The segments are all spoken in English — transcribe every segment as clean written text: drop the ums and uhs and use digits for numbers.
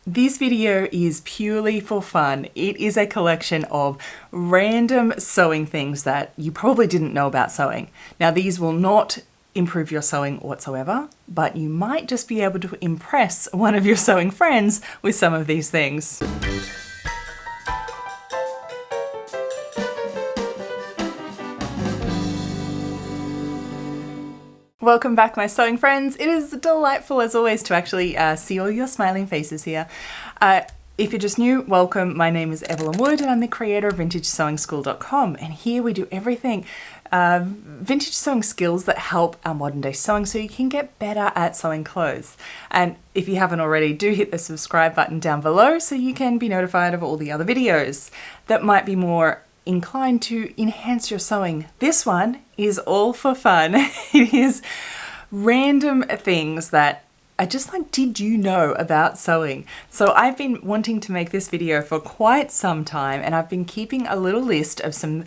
This video is purely for fun. It is a collection of random sewing things that you probably didn't know about sewing. Now, these will not improve your sewing whatsoever, but you might just be able to impress one of your sewing friends with some of these things. Welcome back, my sewing friends. It is delightful as always to actually see all your smiling faces here. If you're just new, welcome. My name is Evelyn Wood and I'm the creator of VintageSewingSchool.com, and here we do everything vintage sewing skills that help our modern day sewing so you can get better at sewing clothes. And if you haven't already, do hit the subscribe button down below so you can be notified of all the other videos that might be more inclined to enhance your sewing. This one is all for fun. It is random things that I just like, did you know about sewing? So I've been wanting to make this video for quite some time, and I've been keeping a little list of some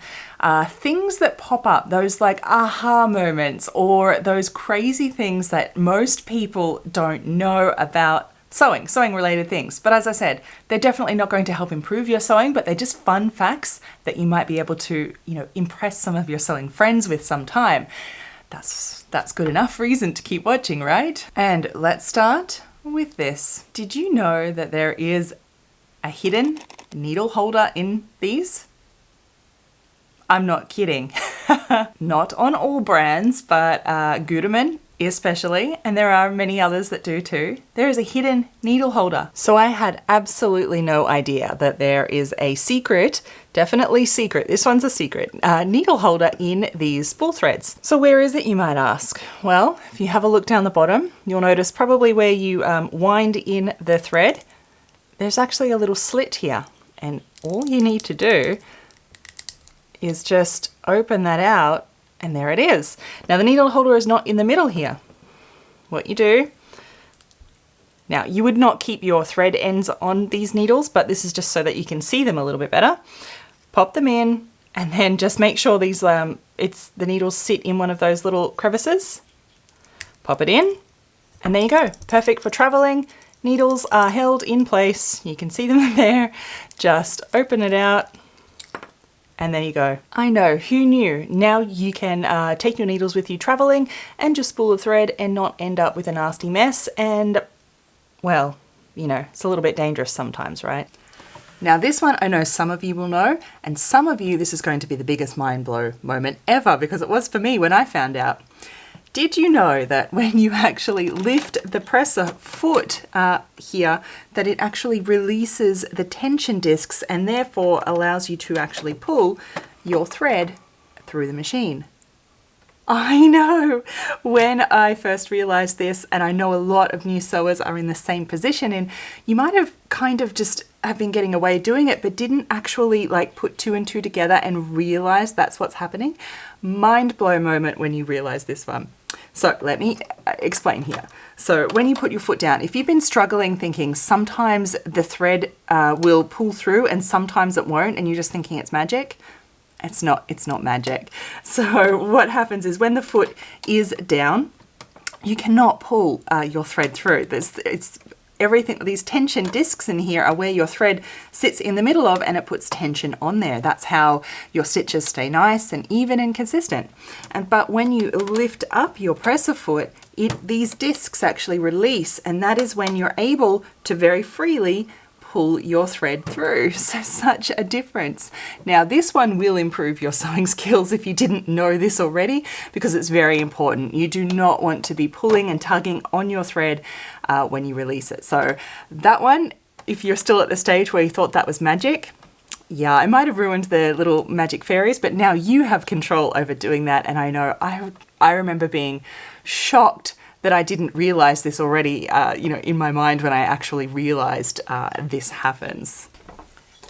things that pop up, those like aha moments or those crazy things that most people don't know about sewing related things. But as I said, they're definitely not going to help improve your sewing, but they're just fun facts that you might be able to, impress some of your sewing friends with sometime. That's good enough reason to keep watching, right? And let's start with this. Did you know that there is a hidden needle holder in these? I'm not kidding. Not on all brands, but Gutermann especially, and there are many others that do too. There is a hidden needle holder. So I had absolutely no idea that there is a secret, definitely secret, this one's a secret, needle holder in these spool threads. So where is it, you might ask? Well, if you have a look down the bottom, you'll notice probably where you wind in the thread, there's actually a little slit here, and all you need to do is just open that out, and there it is. Now the needle holder is not in the middle here. What you do, now you would not keep your thread ends on these needles, but this is just so that you can see them a little bit better. Pop them in, and then just make sure these the needles sit in one of those little crevices. Pop it in, and there you go. Perfect for traveling. Needles are held in place. You can see them there. Just open it out. And there you go. I know, who knew? Now you can take your needles with you traveling and just spool the thread and not end up with a nasty mess. And, well, it's a little bit dangerous sometimes, right? Now this one I know some of you will know, and some of you this is going to be the biggest mind blow moment ever, because it was for me when I found out. Did you know that when you actually lift the presser foot here, that it actually releases the tension discs and therefore allows you to actually pull your thread through the machine? I know! When I first realized this, and I know a lot of new sewers are in the same position, and you might have kind of just have been getting away doing it, but didn't actually like put two and two together and realize that's what's happening. Mind blow moment when you realize this one. So let me explain here. So when you put your foot down, if you've been struggling thinking sometimes the thread will pull through and sometimes it won't, and you're just thinking it's magic, it's not magic. So what happens is when the foot is down, you cannot pull your thread through. Everything, these tension discs in here are where your thread sits in the middle of, and it puts tension on there. That's how your stitches stay nice and even and consistent. But when you lift up your presser foot, these discs actually release, and that is when you're able to very freely pull your thread through. So such a difference. Now this one will improve your sewing skills if you didn't know this already, because it's very important. You do not want to be pulling and tugging on your thread when you release it. So that one, if you're still at the stage where you thought that was magic, yeah, I might have ruined the little magic fairies, but now you have control over doing that. And I know I remember being shocked that I didn't realize this already, in my mind when I actually realized this happens.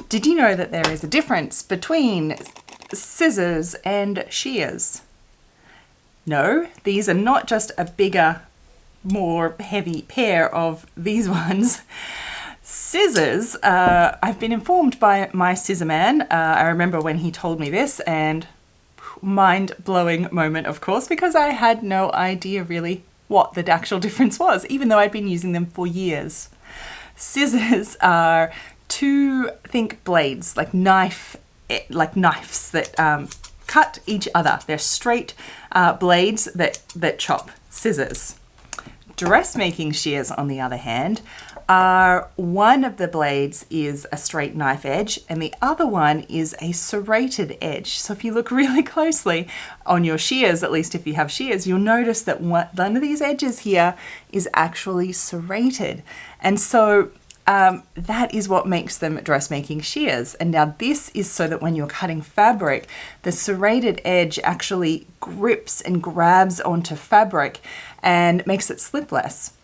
Did you know that there is a difference between scissors and shears? No, these are not just a bigger, more heavy pair of these ones. Scissors, I've been informed by my scissor man. I remember when he told me this, and mind-blowing moment, of course, because I had no idea really what the actual difference was, even though I'd been using them for years. Scissors are two, think blades, like knives that cut each other. They're straight blades that chop. Scissors. Dressmaking shears, on the other hand, are one of the blades is a straight knife edge and the other one is a serrated edge. So if you look really closely on your shears, at least if you have shears, you'll notice that one of these edges here is actually serrated. And so that is what makes them dressmaking shears. And now this is so that when you're cutting fabric, the serrated edge actually grips and grabs onto fabric and makes it slip less.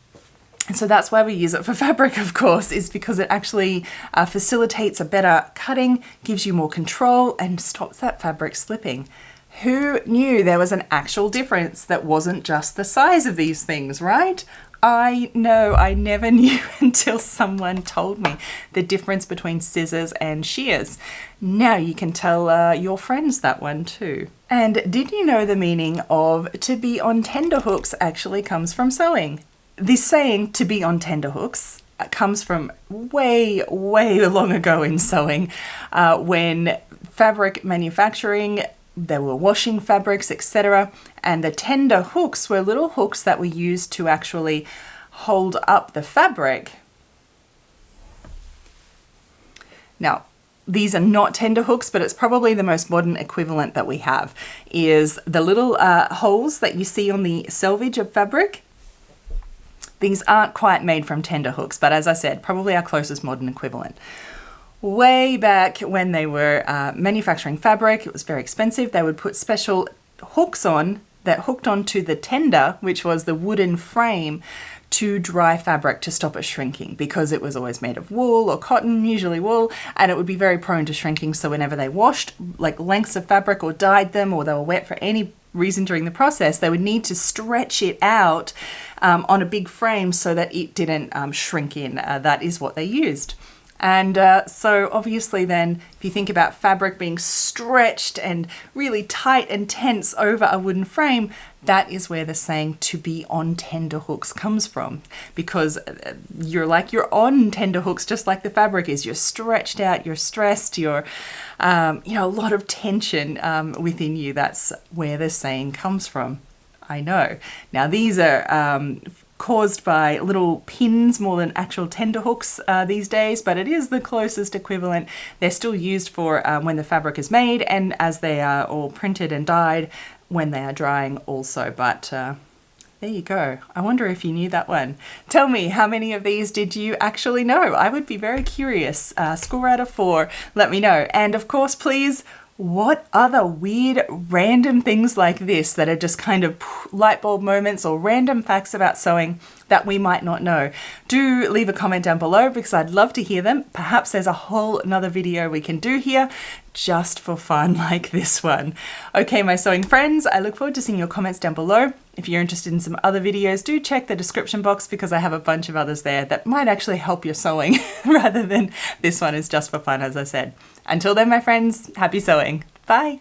And so that's why we use it for fabric, of course, is because it actually facilitates a better cutting, gives you more control, and stops that fabric slipping. Who knew there was an actual difference that wasn't just the size of these things, right? I know, I never knew until someone told me the difference between scissors and shears. Now you can tell your friends that one too. And did you know the meaning of to be on tenterhooks actually comes from sewing? This saying, to be on tenterhooks, comes from way, way long ago in sewing, when fabric manufacturing, they were washing fabrics, etc. And the tender hooks were little hooks that were used to actually hold up the fabric. Now, these are not tender hooks, but it's probably the most modern equivalent that we have, is the little holes that you see on the selvage of fabric. These aren't quite made from tender hooks, but as I said, probably our closest modern equivalent. Way back when they were manufacturing fabric, it was very expensive. They would put special hooks on that hooked onto the tender, which was the wooden frame, to dry fabric to stop it shrinking, because it was always made of wool or cotton, usually wool, and it would be very prone to shrinking. So whenever they washed like lengths of fabric or dyed them, or they were wet for any reason during the process, they would need to stretch it out on a big frame so that it didn't shrink in. That is what they used. And so obviously then, if you think about fabric being stretched and really tight and tense over a wooden frame, that is where the saying to be on tender hooks comes from, because you're on tender hooks just like the fabric is. You're stretched out, you're stressed, you're, a lot of tension within you. That's where the saying comes from. I know. Now these are caused by little pins more than actual tender hooks these days, but it is the closest equivalent. They're still used for when the fabric is made, and as they are all printed and dyed when they are drying also. But there you go. I wonder if you knew that one. Tell me, how many of these did you actually know? I would be very curious. School Writer 4, let me know. And of course, please, what other weird random things like this that are just kind of light bulb moments or random facts about sewing that we might not know? Do leave a comment down below, because I'd love to hear them. Perhaps there's a whole another video we can do here just for fun like this one. Okay, my sewing friends, I look forward to seeing your comments down below. If you're interested in some other videos, do check the description box, because I have a bunch of others there that might actually help your sewing rather than this one is just for fun, as I said. Until then, my friends, happy sewing. Bye.